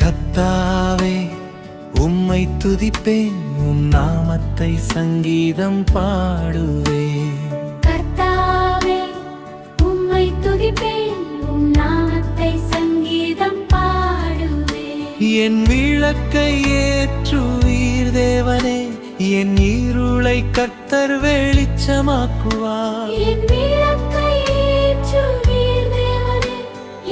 கர்த்தாவே உம்மை துதிப்பேன், உம் நாமத்தை சங்கீதம் பாடுவேன். கர்த்தாவே உம்மை துதிப்பேன், உம் நாமத்தை சங்கீதம் பாடுவேன். என் விளக்கை ஏற்றுவீர் தேவனே, என் இருளை கர்த்தர் வெளிச்சமாக்குவார். என் விளக்கை ஏற்றுவீர் தேவனே,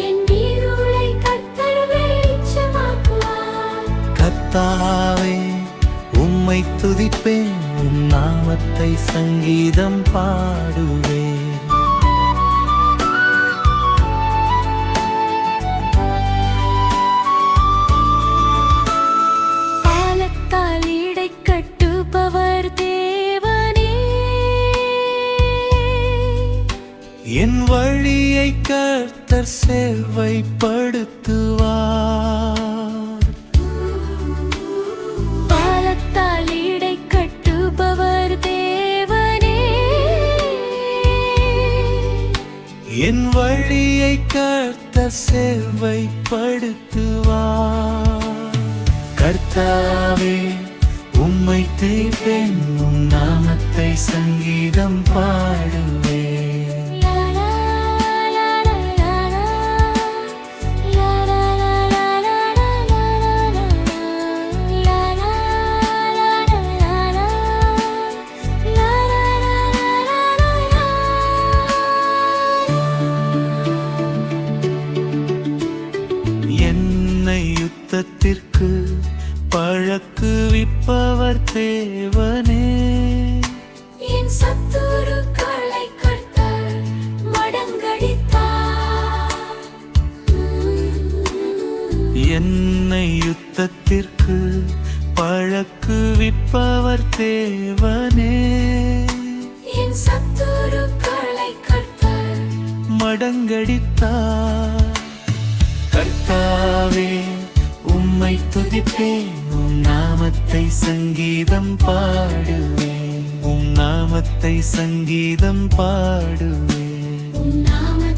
என் இருளை கர்த்தர் வெளிச்சமாக்குவார். கர்த்தாவே உம்மை துதிப்பேன், உம் நாமத்தை சங்கீதம் பாடுவேன். பாலத்தால் இடை கட்டுபவர் தேவனே, என் வழியை கர்த்தர் செவ்வைப்படுத்துவார். பாலத்தால் இடை கட்டுபவர் தேவனே, என் வழியை கர்த்தர் செவ்வைப்படுத்துவார். கர்த்தாவே உம்மை துதிப்பேன், உம் நாமத்தை சங்கீதம் பாடுவேன். லா லா லா லா லா லா, லா லா லா லா லா லா லா லா, லா லா லா லா லா, லா லா லா. என்னை யுத்தத்திற்கு பழக்குவிப்பவர் தேவனே, என் சத்துருக்களை கர்த்தர் மடங்கடித்தார். என்னை யுத்தத்திற்கு பழக்குவிப்பவர் தேவனே, என் சத்துருக்களை கர்த்தர் மடங்கடித்தார். கர்த்தாவே உம்மை துதிப்பேன், உம் நாமத்தை சங்கீதம் பாடுவேன். உம் நாமத்தை சங்கீதம் பாடுவேன். உம் நாமத்தை